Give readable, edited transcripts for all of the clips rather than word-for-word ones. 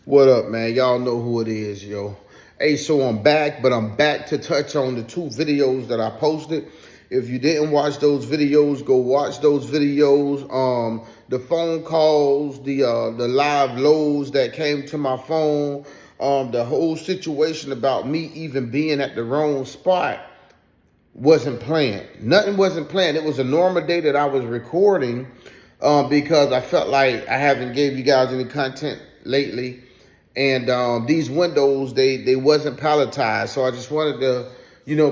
What up, man? Y'all know who it is, yo. Hey, so I'm back, but I'm back to touch on the two videos that I posted. If you didn't watch those videos, go watch those videos. The phone calls, the live loads that came to my phone, the whole situation about me even being at the wrong spot wasn't planned. Nothing wasn't planned. It was a normal day that I was recording because I felt like I haven't gave you guys any content lately. And these windows, they wasn't palletized. So I just wanted to,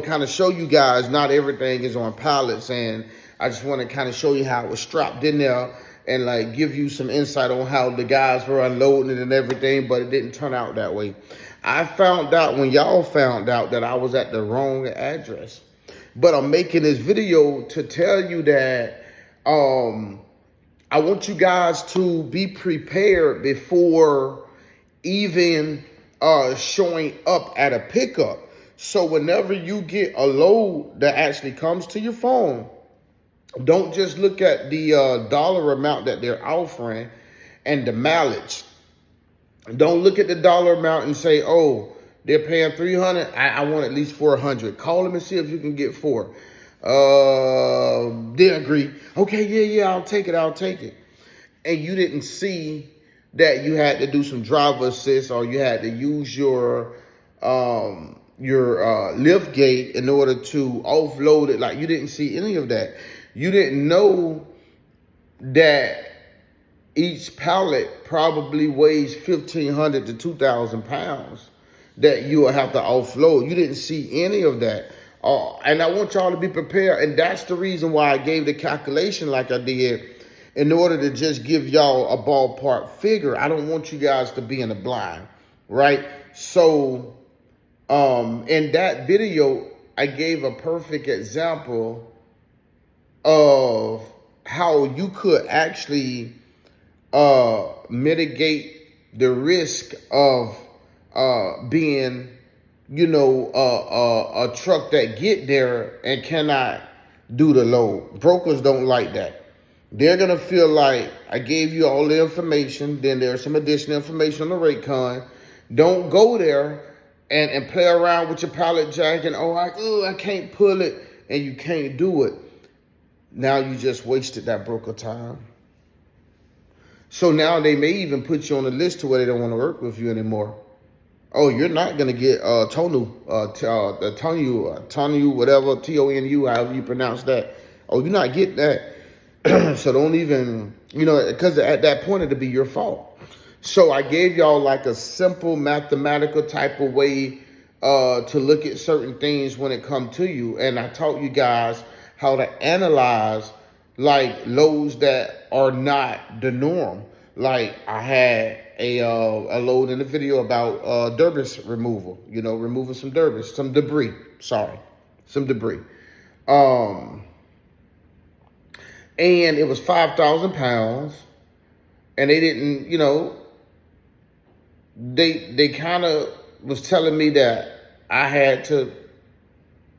kind of show you guys not everything is on pallets. And I just want to kind of show you how it was strapped in there and like give you some insight on how the guys were unloading it and everything, but it didn't turn out that way. I found out when y'all found out that I was at the wrong address. But I'm making this video to tell you that I want you guys to be prepared before even showing up at a pickup. So whenever you get a load that actually comes to your phone, don't just look at the dollar amount that they're offering and the mileage. Don't look at the dollar amount and say, oh, they're paying 300. I want at least 400. Call them and see if you can get 4. They agree. Okay, yeah, I'll take it. And you didn't see that you had to do some driver assist or you had to use your lift gate in order to offload it. Like, you didn't see any of that. You didn't know that each pallet probably weighs 1,500 to 2,000 pounds that you will have to offload. You didn't see any of that. And I want y'all to be prepared. And that's the reason why I gave the calculation like I did, in order to just give y'all a ballpark figure. I don't want you guys to be in the blind, right? So in that video, I gave a perfect example of how you could actually mitigate the risk of being, a truck that get there and cannot do the load. Brokers don't like that. They're going to feel like I gave you all the information, then there's some additional information on the rate con. Don't go there and play around with your pallet jack and, I can't pull it, and you can't do it. Now you just wasted that broker time. So now they may even put you on the list to where they don't want to work with you anymore. Oh, you're not going to get Tonu, whatever, Tonu, however you pronounce that. Oh, you're not getting that. So don't even, because at that point it'll be your fault. So I gave y'all like a simple mathematical type of way to look at certain things when it comes to you. And I taught you guys how to analyze like loads that are not the norm. Like I had a load in the video about debris removal, removing some debris. And it was 5,000 pounds, and they didn't, they kind of was telling me that I had to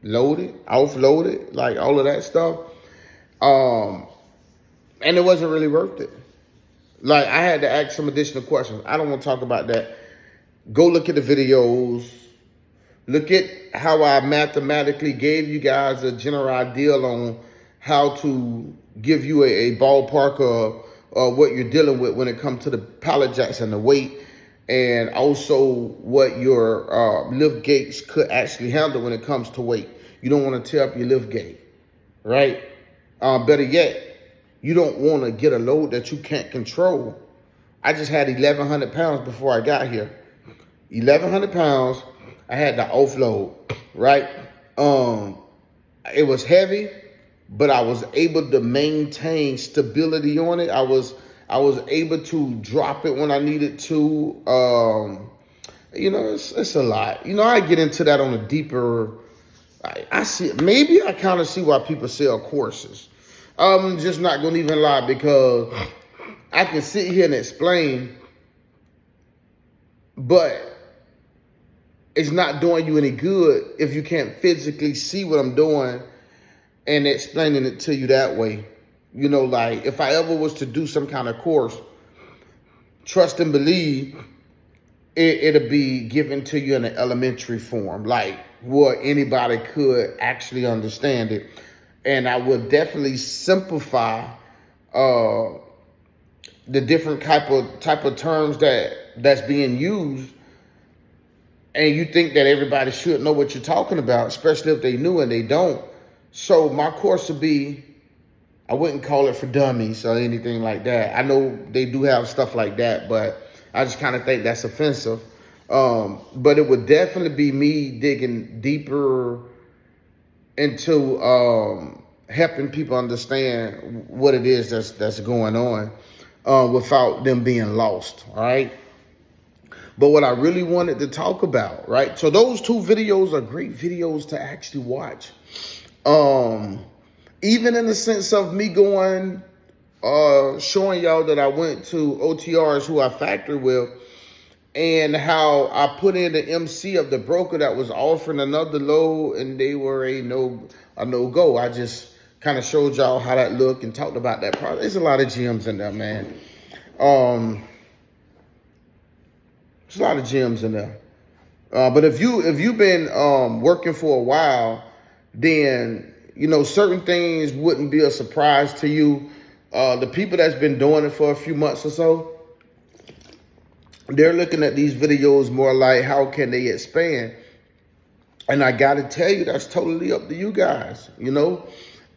load it, offload it, like all of that stuff. And it wasn't really worth it. Like, I had to ask some additional questions. I don't want to talk about that. Go look at the videos. Look at how I mathematically gave you guys a general idea on how to give you a ballpark of what you're dealing with when it comes to the pallet jacks and the weight, and also what your lift gates could actually handle when it comes to weight. You don't want to tear up your lift gate, right? Better yet, you don't want to get a load that you can't control. I just had 1,100 pounds before I got here. 1,100 pounds, I had to offload, right? It was heavy, but I was able to maintain stability on it. I was able to drop it when I needed to. It's a lot. I get into that on a deeper. I see. Maybe I kind of see why people sell courses. I'm just not gonna even lie, because I can sit here and explain, but it's not doing you any good if you can't physically see what I'm doing and explaining it to you that way. Like if I ever was to do some kind of course, trust and believe it'll be given to you in an elementary form, like where anybody could actually understand it. And I would definitely simplify the different type of terms that's being used. And you think that everybody should know what you're talking about, especially if they knew and they don't. So my course would be, I wouldn't call it for dummies or anything like that. I know they do have stuff like that, but I just kind of think that's offensive. But it would definitely be me digging deeper into helping people understand what it is that's going on without them being lost, all right? But what I really wanted to talk about, right? So those two videos are great videos to actually watch. Even in the sense of me going, showing y'all that I went to OTRs who I factored with, and how I put in the MC of the broker that was offering another load, and they were a no-go. I just kind of showed y'all how that looked and talked about that product. There's a lot of gems in there, man. There's a lot of gems in there. But if you've been working for a while, then you know certain things wouldn't be a surprise to you. The people that's been doing it for a few months or so, they're looking at these videos more like, how can they expand? And I got to tell you, that's totally up to you guys, you know?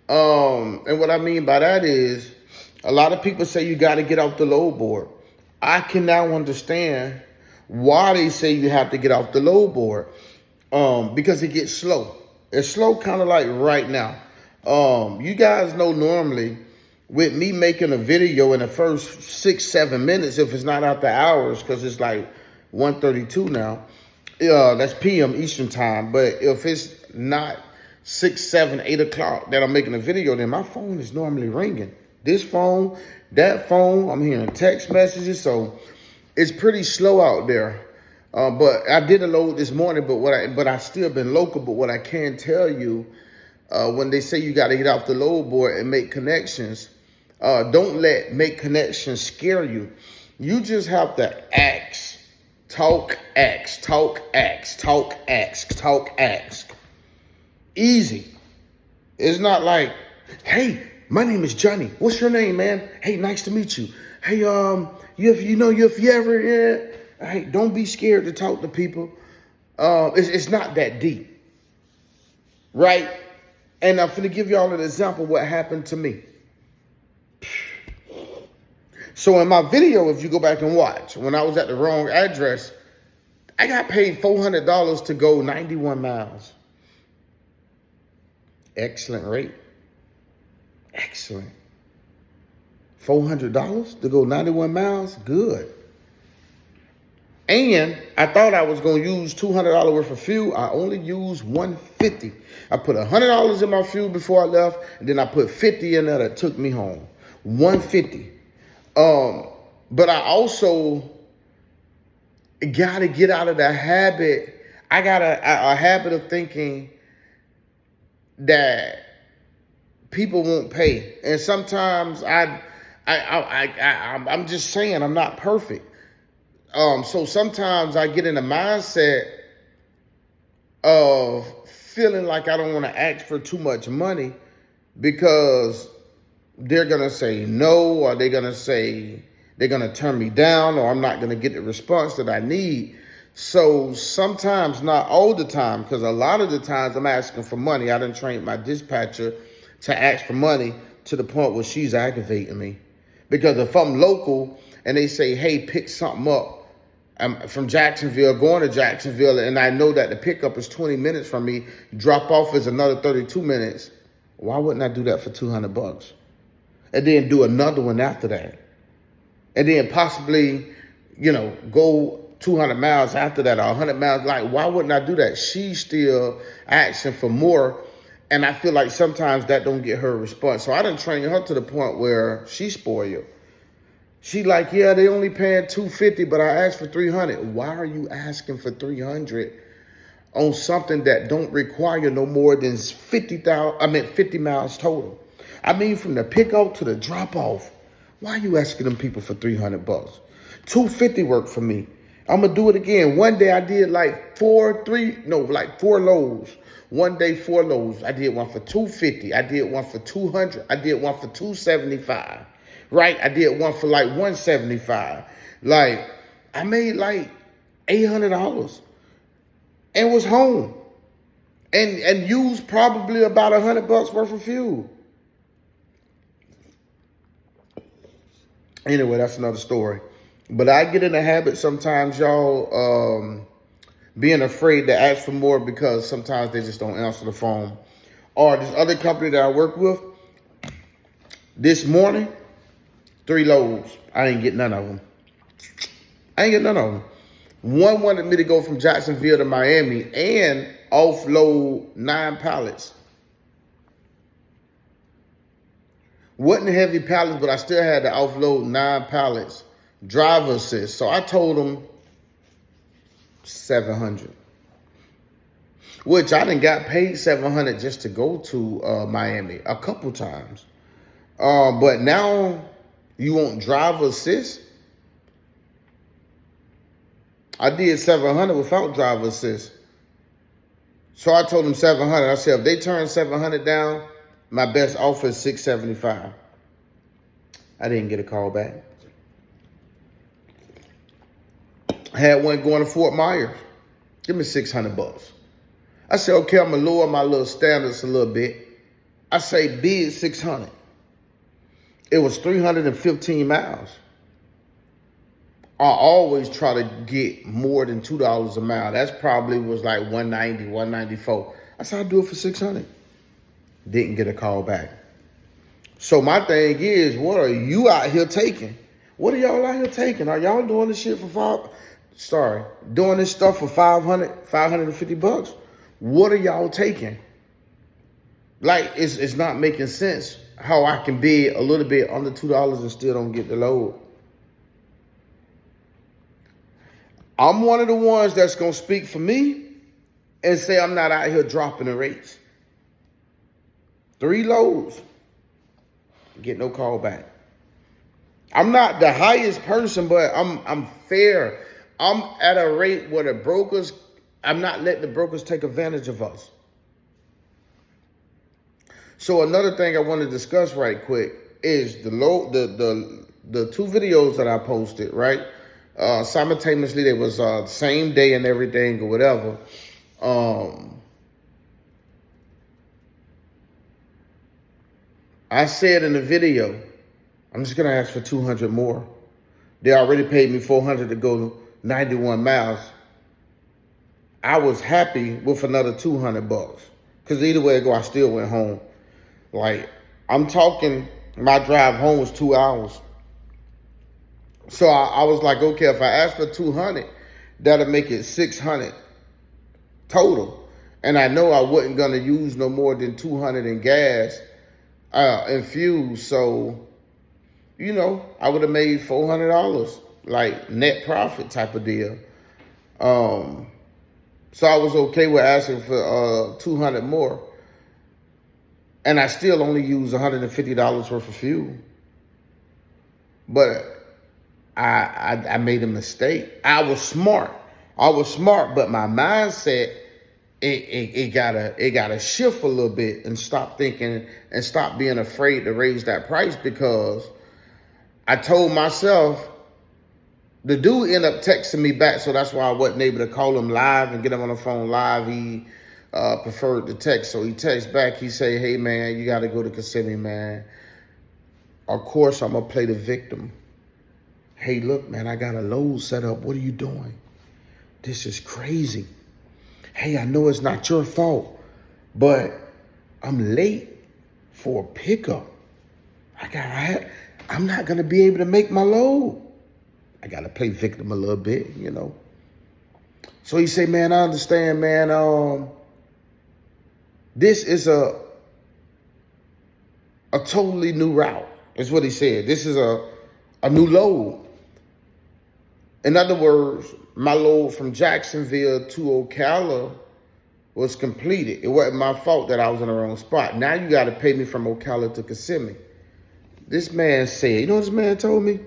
And what I mean by that is, a lot of people say you got to get off the load board. I can now understand why they say you have to get off the load board, because it gets slow. It's slow kind of like right now. You guys know normally with me making a video in the first 6-7 minutes, if it's not after hours, because it's like 1:32 now, that's PM Eastern time. But if it's not 6, 7, 8 o'clock that I'm making a video, then my phone is normally ringing. This phone, that phone, I'm hearing text messages. So it's pretty slow out there. But I did a load this morning, but I still been local. But what I can tell you, when they say you got to get off the load board and make connections, don't let make connections scare you. You just have to ask, talk, ask, talk, ask, talk, ask, talk, ask. Easy. It's not like, hey, my name is Johnny. What's your name, man? Hey, nice to meet you. Hey, if you ever, hey, don't be scared to talk to people. It's not that deep, right? And I'm finna give y'all an example of what happened to me. So in my video, if you go back and watch, when I was at the wrong address, I got paid $400 to go 91 miles. Excellent rate. Excellent. $400 to go 91 miles? Good. And I thought I was going to use $200 worth of fuel. I only used $150. I put $100 in my fuel before I left, and then I put $50 in there that took me home. $150. But I also got to get out of the habit. I got a habit of thinking that people won't pay. And sometimes I'm just saying I'm not perfect. So sometimes I get in a mindset of feeling like I don't want to ask for too much money because they're going to say no, or they're going to say they're going to turn me down, or I'm not going to get the response that I need. So sometimes, not all the time, because a lot of the times I'm asking for money. I done trained my dispatcher to ask for money to the point where she's aggravating me. Because if I'm local and they say, hey, pick something up, I'm from Jacksonville, going to Jacksonville, and I know that the pickup is 20 minutes from me, drop off is another 32 minutes, why wouldn't I do that for $200? And then do another one after that. And then possibly, go 200 miles after that, or 100 miles. Like, why wouldn't I do that? She's still asking for more. And I feel like sometimes that don't get her a response. So I done trained her to the point where she's spoiled. She like, yeah, they only paying $250, but I asked for $300. Why are you asking for $300 on something that don't require no more than 50 miles total? I mean, from the pickup to the drop off. Why are you asking them people for $300? $250 worked for me. I'm going to do it again. One day I did like four loads. One day, 4 loads. I did one for 250. I did one for 200. I did one for 275. Right? I did one for like 175. Like, I made like $800 and was home. And used probably about $100 worth of fuel. Anyway, that's another story. But I get in the habit sometimes, y'all, being afraid to ask for more because sometimes they just don't answer the phone. Or this other company that I work with, this morning, 3 loads. I ain't get none of them. One wanted me to go from Jacksonville to Miami and offload 9 pallets. Wasn't heavy pallets, but I still had to offload 9 pallets. Driver assist. So I told them $700. Which I done got paid $700 just to go to Miami a couple times. But now you want driver assist? I did $700 without driver assist. So I told them $700. I said, if they turn $700 down, my best offer is $675. I didn't get a call back. I had one going to Fort Myers. Give me $600. I said, okay, I'm going to lower my little standards a little bid. I say bid $600. It was 315 miles. I always try to get more than $2 a mile. That's probably was like 190, 194. I said, I'll do it for $600. Didn't get a call back. So my thing is, what are you out here taking? What are y'all out here taking? Are y'all doing this shit for doing this stuff for $550? What are y'all taking? Like, it's not making sense how I can be a little bit under $2 and still don't get the load. I'm one of the ones that's going to speak for me and say I'm not out here dropping the rates. 3 loads, get no call back. I'm not the highest person, but I'm fair. I'm at a rate where the brokers, I'm not letting the brokers take advantage of us. So another thing I want to discuss right quick is the 2 videos that I posted, right? Simultaneously, they was same day and everything or whatever. I said in the video, I'm just gonna ask for 200 more. They already paid me $400 to go 91 miles. I was happy with another $200 because either way I go, I still went home. Like, I'm talking, my drive home was 2 hours. So I was like, okay, if I ask for 200, that'll make it 600 total. And I know I wasn't gonna use no more than 200 in gas and fuel. So, you know, I would have made $400, like net profit type of deal. So I was okay with asking for 200 more. And I still only used $150 worth of fuel. But I made a mistake. I was smart, but my mindset, it gotta shift a little bit and stop thinking and stop being afraid to raise that price, because I told myself, the dude ended up texting me back, so that's why I wasn't able to call him live and get him on the phone live. He preferred to text, so he texts back. He say, hey man, you gotta go to Kissimmee, man. Of course, I'm gonna play the victim. Hey, look, man, I got a load set up. What are you doing? This is crazy. Hey, I know it's not your fault, but I'm late for a pickup. I'm not going to be able to make my load. I got to play victim a little bit, you know. So he said, man, I understand, man. This is a totally new route, is what he said. This is a new load. In other words, my load from Jacksonville to Ocala was completed. It wasn't my fault that I was in the wrong spot. Now you got to pay me from Ocala to Kissimmee. This man said, you know what this man told me?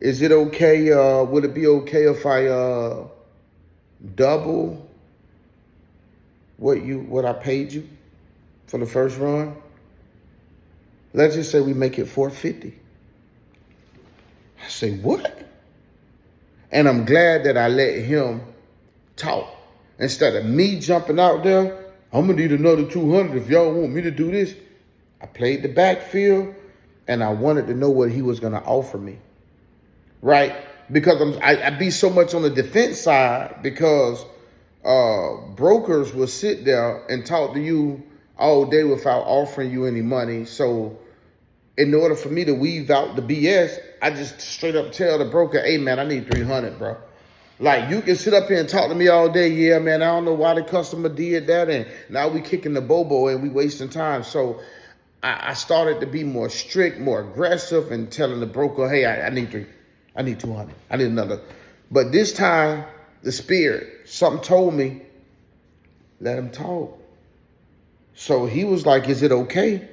Is it okay? Would it be okay if I double what I paid you for the first run? Let's just say we make it $450. I say, what? And I'm glad that I let him talk. Instead of me jumping out there, I'm gonna need another 200 if y'all want me to do this. I played the backfield and I wanted to know what he was gonna offer me. Right? Because I be so much on the defense side because brokers will sit there and talk to you all day without offering you any money. So in order for me to weave out the BS, I just straight up tell the broker, hey man, I need 300, bro. Like, you can sit up here and talk to me all day. Yeah, man, I don't know why the customer did that. And now we kicking the bobo and we wasting time. So I started to be more strict, more aggressive, and telling the broker, hey, I need 200. I need another. But this time, the spirit, something told me, let him talk. So he was like, is it okay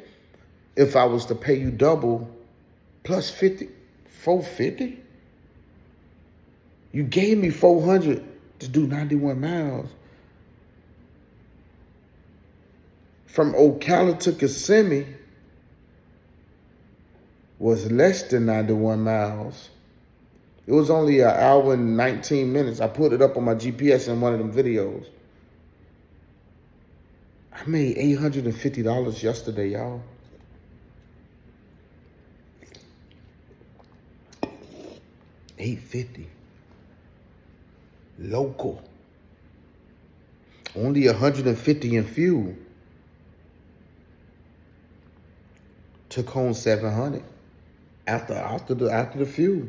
if I was to pay you double plus 50, 450? You gave me 400 to do 91 miles. From Ocala to Kissimmee was less than 91 miles. It was only an hour and 19 minutes. I put it up on my GPS in one of them videos. I made $850 yesterday, y'all. $850. Local. Only $150 in fuel. Took home $700 after the fuel.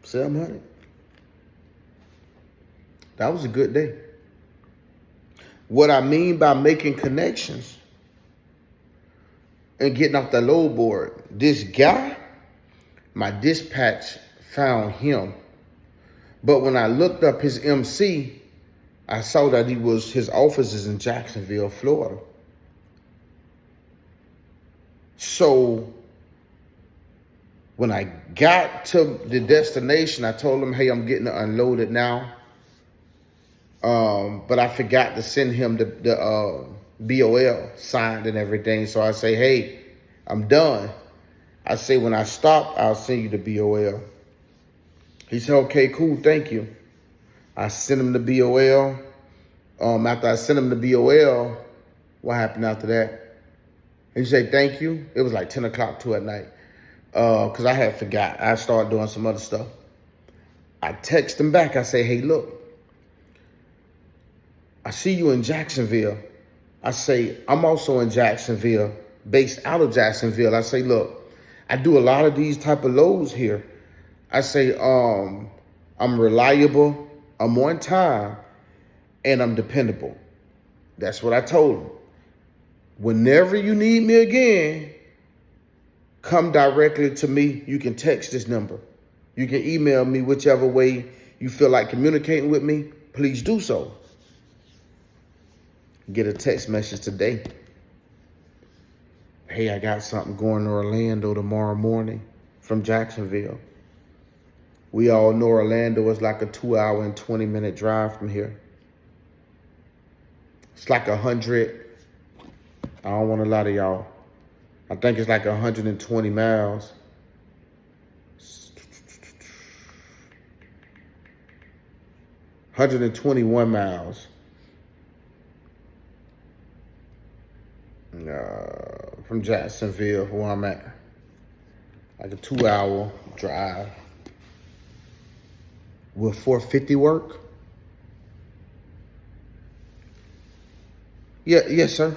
$700. That was a good day. What I mean by making connections and getting off the load board, this guy, my dispatch found him. But when I looked up his MC, I saw that his office is in Jacksonville, Florida. So when I got to the destination, I told him, hey, I'm getting unloaded now. But I forgot to send him the BOL signed and everything. So I say, hey, I'm done. I say, when I stop, I'll send you the BOL. He said, okay, cool, thank you. I sent him the BOL. After I sent him the BOL, what happened after that? He said, thank you. It was like 10 o'clock, 2 at night. Because I had forgot. I started doing some other stuff. I text him back. I say, hey, look, I see you in Jacksonville. I say, I'm also in Jacksonville, based out of Jacksonville. I say, look, I do a lot of these type of loads here. I say, I'm reliable, I'm on time, and I'm dependable. That's what I told him. Whenever you need me again, come directly to me. You can text this number. You can email me, whichever way you feel like communicating with me, please do so. Get a text message today. Hey, I got something going to Orlando tomorrow morning from Jacksonville. We all know Orlando is like a 2-hour and 20-minute drive from here. It's like 100, I don't want to lie to y'all. I think it's like 120 miles. 121 miles. From Jacksonville, where I'm at. Like a 2-hour drive. Will 450 work? Yeah, yes, sir.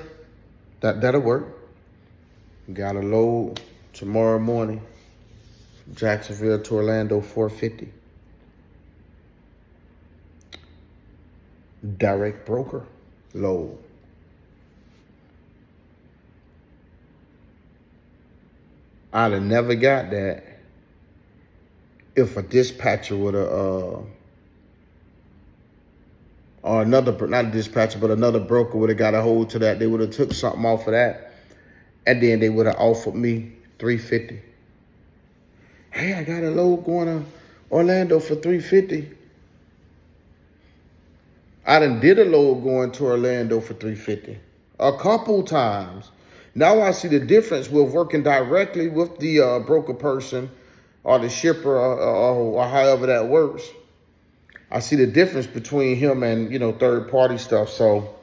That'll work. Got a load tomorrow morning. From Jacksonville to Orlando, 450. Direct broker load. I'd have never got that if a dispatcher would have, or another, not a dispatcher, but another broker would have got a hold to that. They would have took something off of that, and then they would have offered me $350. Hey, I got a load going to Orlando for $350. I done did a load going to Orlando for $350 a couple times. Now I see the difference with working directly with the broker person or the shipper or however that works. I see the difference between him and, you know, third party stuff. So,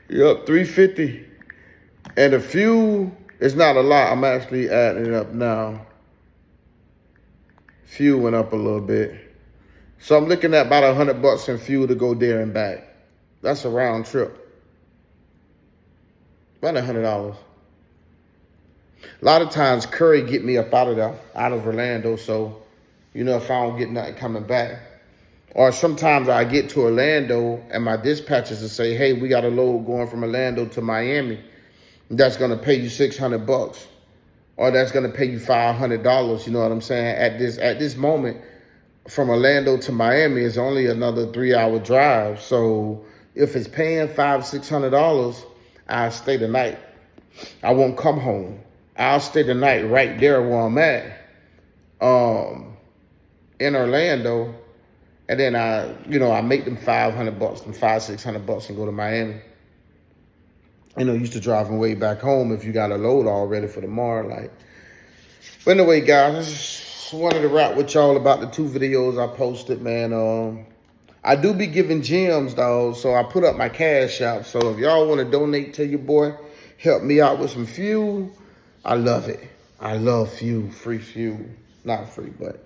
yep, $350. And the fuel is not a lot. I'm actually adding it up now. Fuel went up a little bit. So I'm looking at about $100 in fuel to go there and back. That's a round trip. About $100. A lot of times Curry get me up out of there, out of Orlando. So, you know, if I don't get nothing coming back. Or sometimes I get to Orlando and my dispatchers will say, hey, we got a load going from Orlando to Miami. That's going to pay you $600. Or that's going to pay you $500. You know what I'm saying? At this moment, from Orlando to Miami is only another 3-hour drive. So if it's paying $500-$600, I'll stay the night. I won't come home. I'll stay the night right there where I'm at, in Orlando, and then I make them $500, them $500-$600, and go to Miami. You know, used to driving way back home if you got a load already for tomorrow. Like, but anyway, guys, I just wanted to rap with y'all about the 2 videos I posted, man. I do be giving gems, though, so I put up my Cash App. So if y'all want to donate to your boy, help me out with some fuel, I love it. I love fuel, free fuel. Not free, but.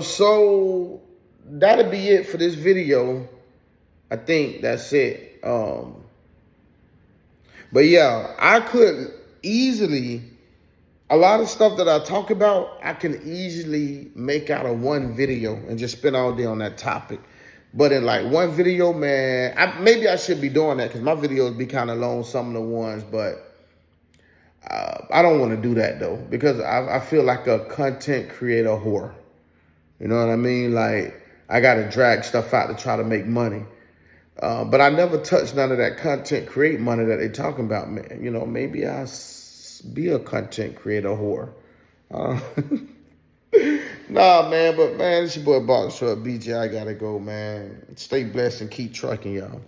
So that'll be it for this video. I think that's it. But yeah, I could easily, a lot of stuff that I talk about, I can easily make out of one video and just spend all day on that topic. But in like one video, man, maybe I should be doing that because my videos be kind of long, some of the ones, but I don't want to do that though, because I feel like a content creator whore. You know what I mean? Like, I got to drag stuff out to try to make money. But I never touch none of that content create money that they talking about, man. You know, maybe I'll be a content creator whore. Nah, man, but man, it's your boy BoxTruck, BJ. I gotta go, man. Stay blessed and keep trucking, y'all.